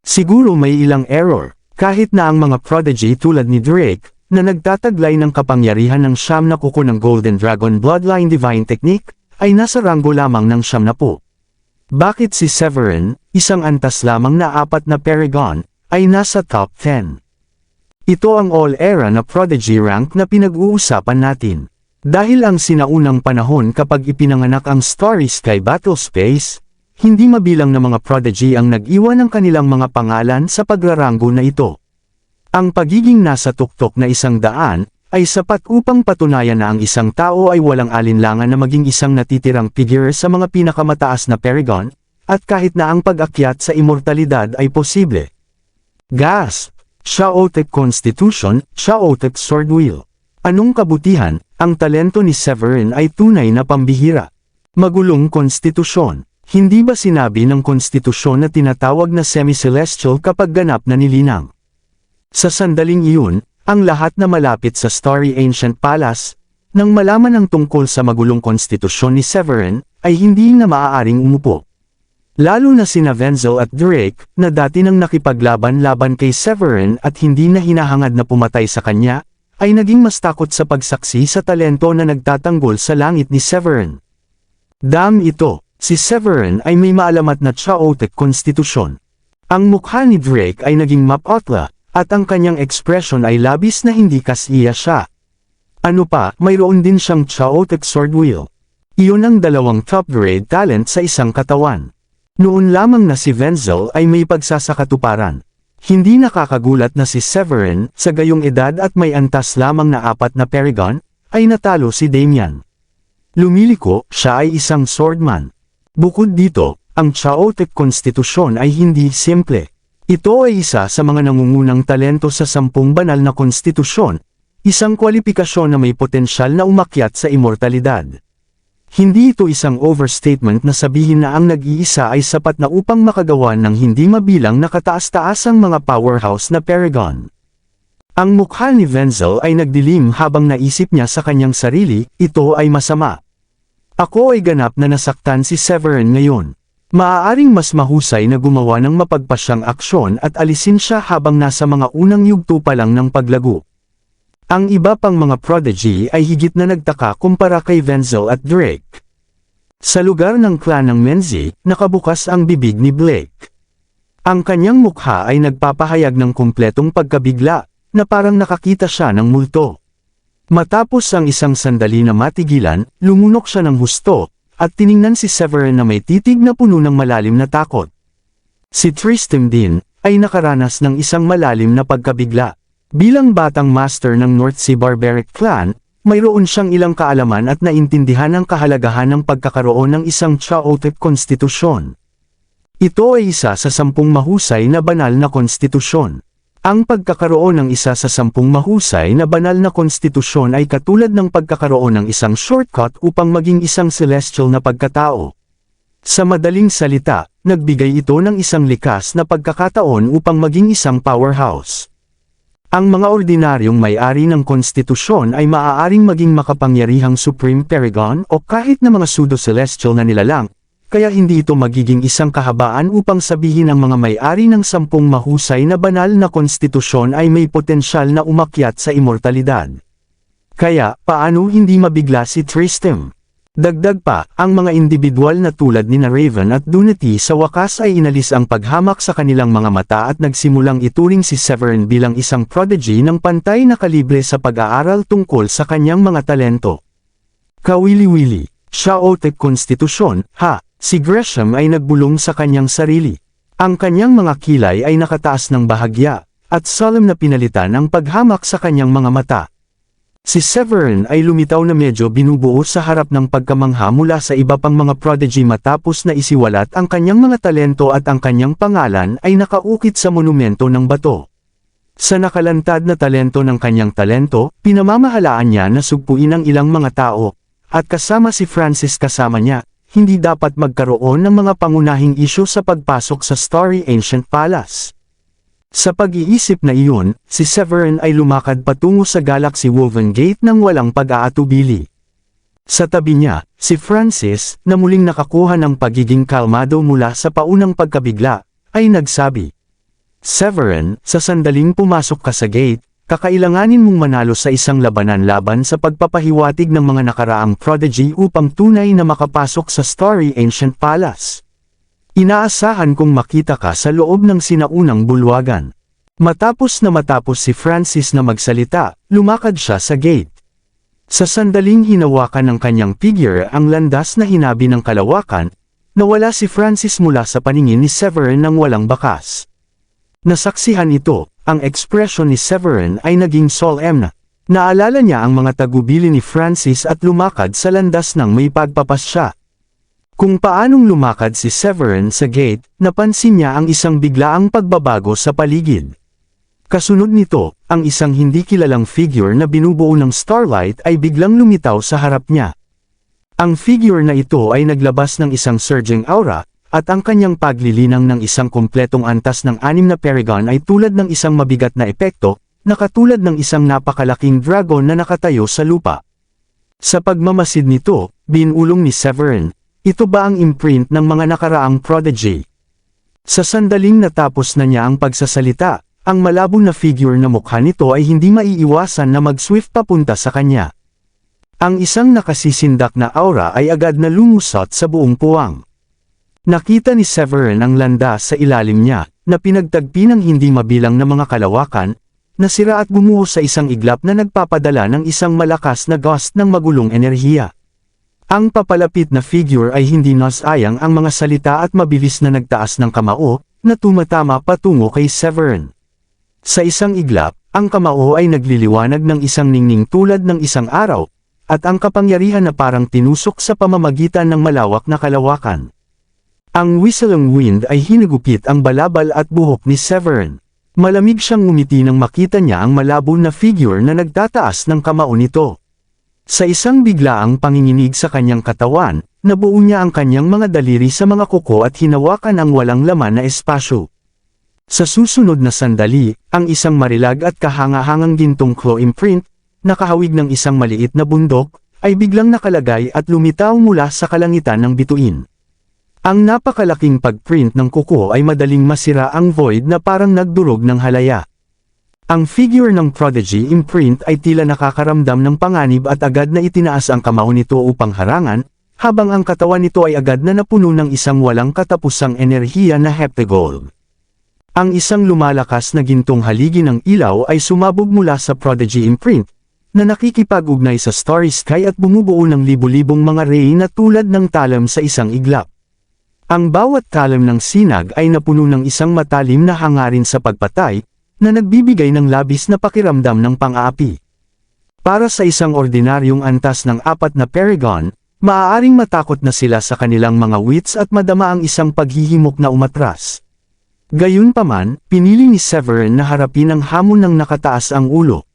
Siguro may ilang error, kahit na ang mga prodigy tulad ni Drake, na nagtataglay ng kapangyarihan ng 9 na kuko ng Golden Dragon Bloodline Divine Technique, ay nasa ranggo lamang ng 10. Bakit si Severin, isang antas lamang na 4 na Paragon, ay nasa top 10? Ito ang all-era na prodigy rank na pinag-uusapan natin. Dahil ang sinaunang panahon kapag ipinanganak ang Starry Sky Battle Space, hindi mabilang na mga prodigy ang nag-iwan ng kanilang mga pangalan sa pagraranggo na ito. Ang pagiging nasa tuktok na 100 ay sapat upang patunayan na ang isang tao ay walang alinlangan na maging isang natitirang figure sa mga pinakamataas na Paragon, at kahit na ang pag-akyat sa immortalidad ay posible. Gasp! Chaotic Constitution, Chaotic Swordwheel. Anong kabutihan? Ang talento ni Severin ay tunay na pambihira. Magulong konstitusyon. Hindi ba sinabi ng konstitusyon na tinatawag na semi-celestial kapag ganap na nilinang? Sa sandaling iyon, ang lahat na malapit sa Starry Ancient Palace, nang malaman ang tungkol sa magulong konstitusyon ni Severin, ay hindi na maaaring umupo. Lalo na sina Wenzel at Drake, na dati nang nakipaglaban-laban kay Severin at hindi na hinahangad na pumatay sa kanya, ay naging mas takot sa pagsaksi sa talento na nagtatanggol sa langit ni Severin. Dam ito. Si Severin ay may maalamat na chaotic konstitusyon. Ang mukha ni Drake ay naging mapotla, at ang kanyang ekspresyon ay labis na hindi kasiya siya. Ano pa, mayroon din siyang chaotic swordwheel. Iyon ang 2 top-grade talent sa isang katawan. Noon lamang na si Wenzel ay may pagsasakatuparan. Hindi nakakagulat na si Severin, sa gayong edad at may antas lamang na 4 na Paragon, ay natalo si Damian. Lumiliko, siya ay isang swordman. Bukod dito, ang chaotic konstitusyon ay hindi simple. Ito ay isa sa mga nangungunang talento sa 10 banal na konstitusyon, isang kwalipikasyon na may potensyal na umakyat sa immortalidad. Hindi ito isang overstatement na sabihin na ang nag-iisa ay sapat na upang makagawa ng hindi mabilang na kataas-taasang mga powerhouse na Paragon. Ang mukha ni Wenzel ay nagdilim habang naisip niya sa kanyang sarili, ito ay masama. Ako ay ganap na nasaktan si Severin ngayon. Maaaring mas mahusay na gumawa ng mapagpasyang aksyon at alisin siya habang nasa mga unang yugto pa lang ng paglago. Ang iba pang mga prodigy ay higit na nagtaka kumpara kay Wenzel at Drake. Sa lugar ng clan ng Menzi, nakabukas ang bibig ni Blake. Ang kanyang mukha ay nagpapahayag ng kumpletong pagkabigla, na parang nakakita siya ng multo. Matapos ang isang sandali na matigilan, lumunok siya ng husto, at tiningnan si Severin na may titig na puno ng malalim na takot. Si Tristan din, ay nakaranas ng isang malalim na pagkabigla. Bilang batang master ng North Sea Barbaric Clan, mayroon siyang ilang kaalaman at naintindihan ang kahalagahan ng pagkakaroon ng isang chaotic konstitusyon. Ito ay isa sa 10 mahusay na banal na konstitusyon. Ang pagkakaroon ng isa sa 10 mahusay na banal na konstitusyon ay katulad ng pagkakaroon ng isang shortcut upang maging isang celestial na pagkatao. Sa madaling salita, nagbigay ito ng isang likas na pagkakataon upang maging isang powerhouse. Ang mga ordinaryong may-ari ng konstitusyon ay maaaring maging makapangyarihang Supreme Paragon o kahit na mga pseudo-celestial na nilalang, kaya hindi ito magiging isang kahabaan upang sabihin ang mga may-ari ng 10 mahusay na banal na konstitusyon ay may potensyal na umakyat sa immortalidad. Kaya, paano hindi mabigla si Tristan? Dagdag pa, ang mga individual na tulad ni Raven at Dunety sa wakas ay inalis ang paghamak sa kanilang mga mata at nagsimulang ituring si Severin bilang isang prodigy ng pantay na kalibre sa pag-aaral tungkol sa kanyang mga talento. Kawili-wili, chaotic konstitusyon, ha? Si Gresham ay nagbulong sa kanyang sarili. Ang kanyang mga kilay ay nakataas ng bahagya, at solemn na pinalitan ang paghamak sa kanyang mga mata. Si Severin ay lumitaw na medyo binubuo sa harap ng pagkamangha mula sa iba pang mga prodigy matapos na isiwalat ang kanyang mga talento at ang kanyang pangalan ay nakaukit sa monumento ng bato. Sa nakalantad na talento ng kanyang talento, pinamamahalaan niya na sugpuin ang ilang mga tao, at kasama si Francis kasama niya. Hindi dapat magkaroon ng mga pangunahing isyu sa pagpasok sa Starry Ancient Palace. Sa pag-iisip na iyon, si Severin ay lumakad patungo sa Galaxy Woven Gate nang walang pag-aatubili. Sa tabi niya, si Francis, na muling nakakuha ng pagiging kalmado mula sa paunang pagkabigla, ay nagsabi, "Severin, sa sandaling pumasok ka sa gate, kakailanganin mong manalo sa isang labanan laban sa pagpapahiwatig ng mga nakaraang prodigy upang tunay na makapasok sa Starry Ancient Palace. Inaasahan kong makita ka sa loob ng sinaunang bulwagan." Matapos si Francis na magsalita, lumakad siya sa gate. Sa sandaling hinawakan ng kanyang figure ang landas na hinabi ng kalawakan, nawala si Francis mula sa paningin ni Severin nang walang bakas. Nasaksihan ito. Ang ekspresyon ni Severin ay naging solemn na. Naalala niya ang mga tagubili ni Francis at lumakad sa landas ng may pagpapasya. Kung paanong lumakad si Severin sa gate, napansin niya ang isang biglaang pagbabago sa paligid. Kasunod nito, ang isang hindi kilalang figure na binubuo ng starlight ay biglang lumitaw sa harap niya. Ang figure na ito ay naglabas ng isang surging aura, at ang kanyang paglilinang ng isang kumpletong antas ng 6 na Paragon ay tulad ng isang mabigat na epekto, na katulad ng isang napakalaking dragon na nakatayo sa lupa. Sa pagmamasid nito, binulong ni Severin, ito ba ang imprint ng mga nakaraang prodigy? Sa sandaling natapos na niya ang pagsasalita, ang malabo na figure na mukha nito ay hindi maiiwasan na mag-swift papunta sa kanya. Ang isang nakasisindak na aura ay agad na lumusot sa buong puwang. Nakita ni Severin ang landas sa ilalim niya, na pinagtagpi ng hindi mabilang na mga kalawakan, na sira at bumuo sa isang iglap na nagpapadala ng isang malakas na gust ng magulong enerhiya. Ang papalapit na figure ay hindi nasayang ang mga salita at mabilis na nagtaas ng kamao, na tumatama patungo kay Severin. Sa isang iglap, ang kamao ay nagliliwanag ng isang ningning tulad ng isang araw, at ang kapangyarihan na parang tinusok sa pamamagitan ng malawak na kalawakan. Ang whistling wind ay hinagupit ang balabal at buhok ni Severin. Malamig siyang ngumiti nang makita niya ang malabo na figure na nagtataas ng kamao nito. Sa isang biglaang panginginig sa kanyang katawan, nabuo niya ang kanyang mga daliri sa mga kuko at hinawakan ang walang laman na espasyo. Sa susunod na sandali, ang isang marilag at kahanga-hangang gintong claw imprint, nakahawig ng isang maliit na bundok, ay biglang nakalagay at lumitaw mula sa kalangitan ng bituin. Ang napakalaking pagprint ng kuko ay madaling masira ang void na parang nagdurog ng halaya. Ang figure ng Prodigy imprint ay tila nakakaramdam ng panganib at agad na itinaas ang kamao nito upang harangan, habang ang katawan nito ay agad na napuno ng isang walang katapusang enerhiya na heptagold. Ang isang lumalakas na gintong haligi ng ilaw ay sumabog mula sa Prodigy imprint, na nakikipag-ugnay sa starry sky at bumubuo ng libu-libong mga ray na tulad ng talam sa isang iglap. Ang bawat talam ng sinag ay napuno ng isang matalim na hangarin sa pagpatay, na nagbibigay ng labis na pakiramdam ng pang-aapi. Para sa isang ordinaryong antas ng 4 na Paragon, maaaring matakot na sila sa kanilang mga wits at madama ang isang paghihimok na umatras. Gayunpaman, pinili ni Severin na harapin ang hamon ng nakataas ang ulo.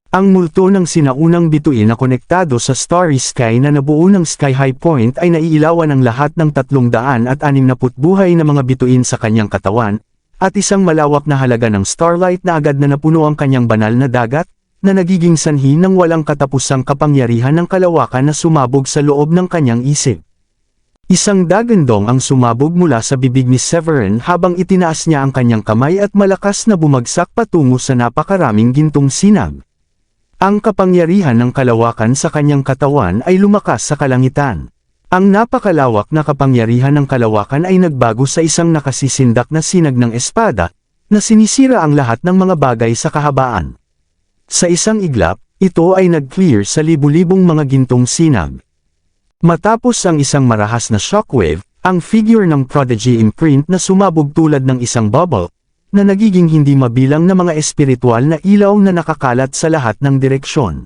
Ang multo ng sinaunang bituin na konektado sa starry sky na nabuo ng Sky High Point ay naiilawan ng lahat ng 360 buhay na mga bituin sa kanyang katawan, at isang malawak na halaga ng starlight na agad na napuno ang kanyang banal na dagat, na nagiging sanhi ng walang katapusang kapangyarihan ng kalawakan na sumabog sa loob ng kanyang isip. Isang dagandong ang sumabog mula sa bibig ni Severin habang itinaas niya ang kanyang kamay at malakas na bumagsak patungo sa napakaraming gintong sinag. Ang kapangyarihan ng kalawakan sa kanyang katawan ay lumakas sa kalangitan. Ang napakalawak na kapangyarihan ng kalawakan ay nagbago sa isang nakasisindak na sinag ng espada, na sinisira ang lahat ng mga bagay sa kahabaan. Sa isang iglap, ito ay nag-clear sa libu-libong mga gintong sinag. Matapos ang isang marahas na shockwave, ang figure ng Prodigy imprint na sumabog tulad ng isang bubble, na nagiging hindi mabilang na mga espiritual na ilaw na nakakalat sa lahat ng direksyon.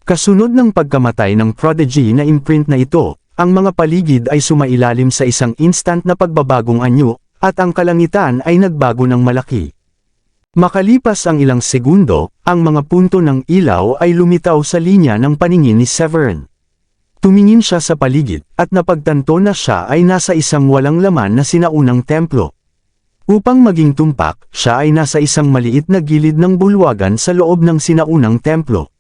Kasunod ng pagkamatay ng Prodigy na imprint na ito, ang mga paligid ay sumailalim sa isang instant na pagbabagong anyo, at ang kalangitan ay nagbago ng malaki. Makalipas ang ilang segundo, ang mga punto ng ilaw ay lumitaw sa linya ng paningin ni Severin. Tumingin siya sa paligid, at napagtanto na siya ay nasa isang walang laman na sinaunang templo. Upang maging tumpak, siya ay nasa isang maliit na gilid ng bulwagan sa loob ng sinaunang templo.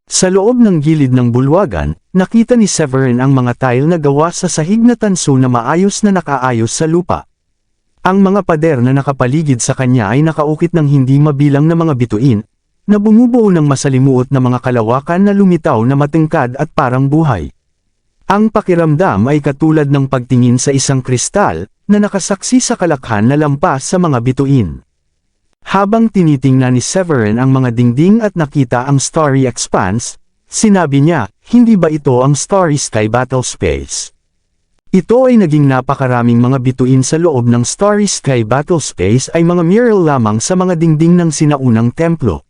Sa loob ng gilid ng bulwagan, nakita ni Severin ang mga tile na gawa sa sahig na tanso na maayos na nakaayos sa lupa. Ang mga pader na nakapaligid sa kanya ay nakaukit ng hindi mabilang na mga bituin, na bumubuo ng masalimuot na mga kalawakan na lumitaw na matingkad at parang buhay. Ang pakiramdam ay katulad ng pagtingin sa isang kristal, na nakasaksi sa kalakhan na lampas sa mga bituin. Habang tinitingnan ni Severin ang mga dingding at nakita ang starry expanse, sinabi niya, hindi ba ito ang starry sky battle space? Ito ay naging napakaraming mga bituin sa loob ng starry sky battle space ay mga mural lamang sa mga dingding ng sinaunang templo.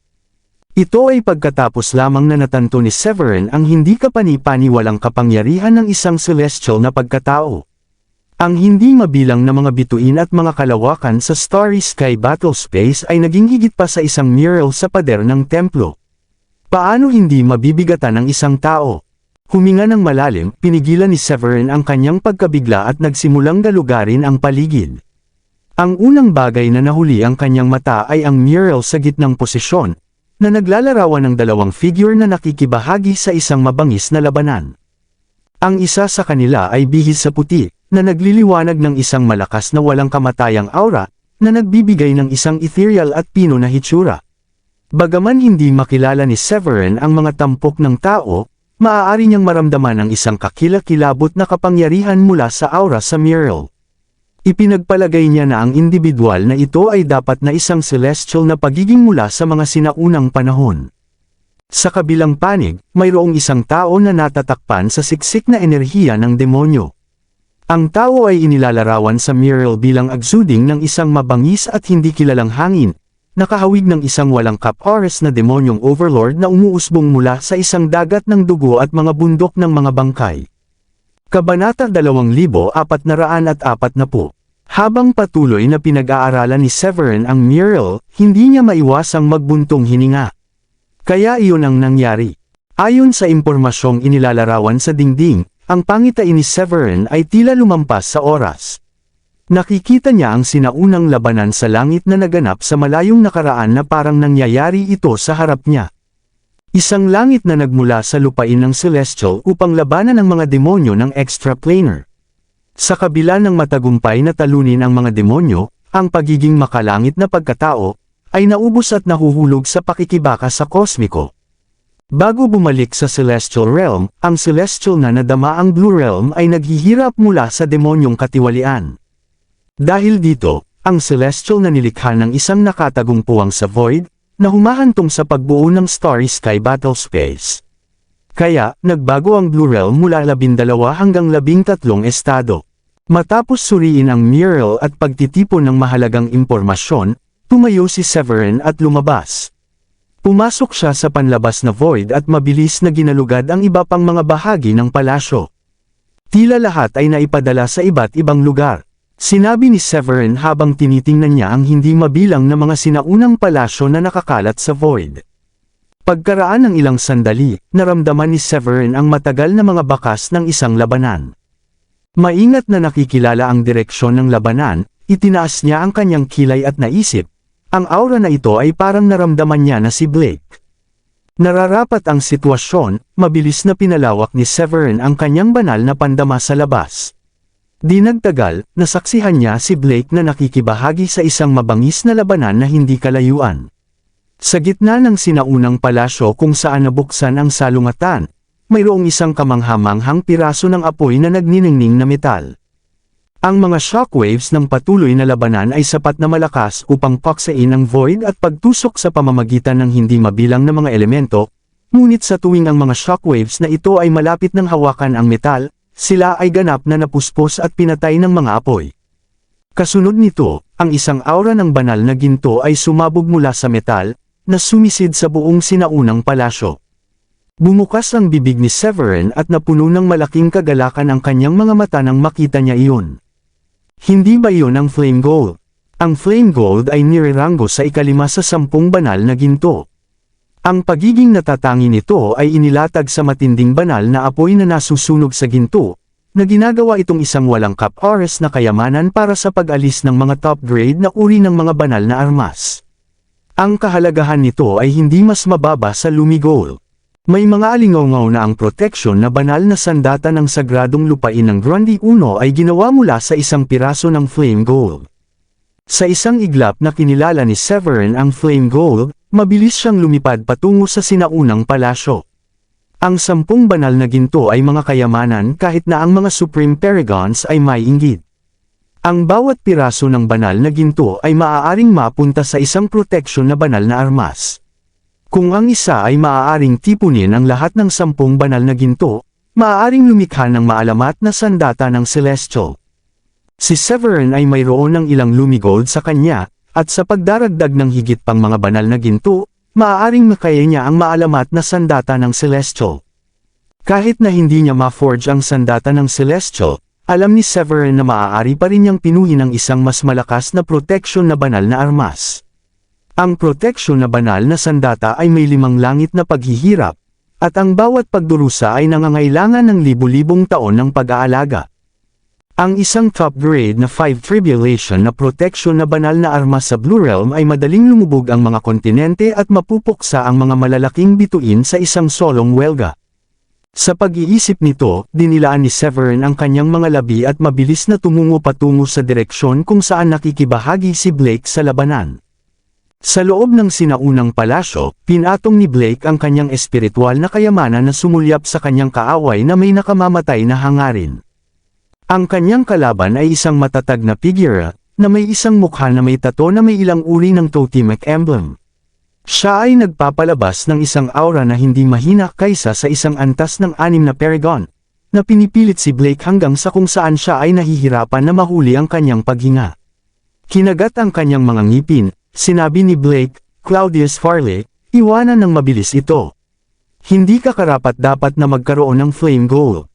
Ito ay pagkatapos lamang na natanto ni Severin ang hindi kapani-paniwalang kapangyarihan ng isang celestial na pagkatao. Ang hindi mabilang na mga bituin at mga kalawakan sa starry sky battle space ay naging higit pa sa isang mural sa pader ng templo. Paano hindi mabibigatan ng isang tao? Huminga ng malalim, pinigilan ni Severin ang kanyang pagkabigla at nagsimulang galugarin ang paligid. Ang unang bagay na nahuli ang kanyang mata ay ang mural sa gitnang posisyon, na naglalarawan ng dalawang figure na nakikibahagi sa isang mabangis na labanan. Ang isa sa kanila ay bihis sa puti, na nagliliwanag ng isang malakas na walang kamatayang aura, na nagbibigay ng isang ethereal at pino na hitsura. Bagaman hindi makilala ni Severin ang mga tampok ng tao, maaari niyang maramdaman ang isang kakilakilabot na kapangyarihan mula sa aura sa mural. Ipinagpalagay niya na ang individual na ito ay dapat na isang celestial na pagiging mula sa mga sinaunang panahon. Sa kabilang panig, mayroong isang tao na natatakpan sa siksik na enerhiya ng demonyo. Ang tao ay inilalarawan sa mural bilang exuding ng isang mabangis at hindi kilalang hangin, nakahawig ng isang walang kap-oras na demonyong overlord na umuusbong mula sa isang dagat ng dugo at mga bundok ng mga bangkay. Kabanata 2440. Habang patuloy na pinag-aaralan ni Severin ang mural, hindi niya maiwasang magbuntong hininga. Kaya iyon ang nangyari. Ayon sa impormasyong inilalarawan sa dingding, ang pangitain ni Severin ay tila lumampas sa oras. Nakikita niya ang sinaunang labanan sa langit na naganap sa malayong nakaraan na parang nangyayari ito sa harap niya. Isang langit na nagmula sa lupain ng Celestial upang labanan ang mga demonyo ng extraplanar. Sa kabila ng matagumpay na talunin ang mga demonyo, ang pagiging makalangit na pagkatao, ay naubos at nahuhulog sa pakikibaka sa kosmiko. Bago bumalik sa Celestial Realm, ang Celestial na nadama ang Blue Realm ay naghihirap mula sa demonyong katiwalian. Dahil dito, ang Celestial na nilikha ng isang nakatagong puwang sa Void, na humahantong sa pagbuo ng Starry Sky Battle Space. Kaya, nagbago ang Blue Realm mula 12 hanggang 13 estado. Matapos suriin ang mural at pagtitipon ng mahalagang impormasyon, tumayo si Severin at lumabas. Pumasok siya sa panlabas na Void at mabilis na ginalugad ang iba pang mga bahagi ng palasyo. Tila lahat ay naipadala sa iba't ibang lugar. Sinabi ni Severin habang tinitingnan niya ang hindi mabilang na mga sinaunang palasyo na nakakalat sa Void. Pagkaraan ng ilang sandali, naramdaman ni Severin ang matagal na mga bakas ng isang labanan. Maingat na nakikilala ang direksyon ng labanan, itinaas niya ang kanyang kilay at naisip, ang aura na ito ay parang naramdaman niya na si Blake. Nararapat ang sitwasyon, mabilis na pinalawak ni Severin ang kanyang banal na pandama sa labas. Di nagtagal, nasaksihan niya si Blake na nakikibahagi sa isang mabangis na labanan na hindi kalayuan. Sa gitna ng sinaunang palasyo kung saan nabuksan ang salungatan, mayroong isang kamanghamanghang piraso ng apoy na nagniningning na metal. Ang mga shockwaves ng patuloy na labanan ay sapat na malakas upang paksain ang Void at pagtusok sa pamamagitan ng hindi mabilang na mga elemento, ngunit sa tuwing ang mga shockwaves na ito ay malapit ng hawakan ang metal, sila ay ganap na napuspos at pinatay ng mga apoy. Kasunod nito, ang isang aura ng banal na ginto ay sumabog mula sa metal, na sumisid sa buong sinaunang palasyo. Bumukas ang bibig ni Severin at napuno ng malaking kagalakan ang kanyang mga mata nang makita niya iyon. Hindi ba iyon ang Flame Gold? Ang Flame Gold ay nireranggo sa 5 sa 10 banal na ginto. Ang pagiging natatangi nito ay inilatag sa matinding banal na apoy na nasusunog sa ginto, na ginagawa itong isang walang kap-oras na kayamanan para sa pag-alis ng mga top-grade na uri ng mga banal na armas. Ang kahalagahan nito ay hindi mas mababa sa Lumi Gold. May mga alingaw na ang proteksyon na banal na sandata ng sagradong lupain ng Grundy 1 ay ginawa mula sa isang piraso ng Flame Gold. Sa isang iglap na kinilala ni Severin ang Flame Gold, mabilis siyang lumipad patungo sa sinaunang palasyo. Ang 10 banal na ginto ay mga kayamanan kahit na ang mga Supreme Paragons ay may inggit. Ang bawat piraso ng banal na ginto ay maaaring mapunta sa isang proteksyon na banal na armas. Kung ang isa ay maaaring tipunin ang lahat ng 10 banal na ginto, maaaring lumikha ng maalamat na sandata ng Celestial. Si Severin ay mayroon ng ilang Lumigold sa kanya, at sa pagdaragdag ng higit pang mga banal na ginto, maaaring makaya niya ang maalamat na sandata ng Celestial. Kahit na hindi niya ma-forge ang sandata ng Celestial, alam ni Severin na maaari pa rin niyang pinuhin ang isang mas malakas na proteksyon na banal na armas. Ang proteksyon na banal na sandata ay may 5 langit na paghihirap, at ang bawat pagdurusa ay nangangailangan ng libu-libong taon ng pag-aalaga. Ang isang top-grade na 5 Tribulation na proteksyon na banal na armas sa Blue Realm ay madaling lumubog ang mga kontinente at mapupuksa ang mga malalaking bituin sa isang solong welga. Sa pag-iisip nito, dinilaan ni Severin ang kanyang mga labi at mabilis na tumungo patungo sa direksyon kung saan nakikibahagi si Blake sa labanan. Sa loob ng sinaunang palasyo, pinatong ni Blake ang kanyang espiritual na kayamanan na sumulyap sa kanyang kaaway na may nakamamatay na hangarin. Ang kanyang kalaban ay isang matatag na figura, na may isang mukha na may tato na may ilang uri ng totemic emblem. Siya ay nagpapalabas ng isang aura na hindi mahina kaysa sa isang antas ng 6 na Paragon, na pinipilit si Blake hanggang sa kung saan siya ay nahihirapan na mahuli ang kanyang paghinga. Kinagat ang kanyang mga ngipin. Sinabi ni Blake, Claudius Farley, iwanan ng mabilis ito. Hindi ka karapat-dapat na magkaroon ng Flame Gold.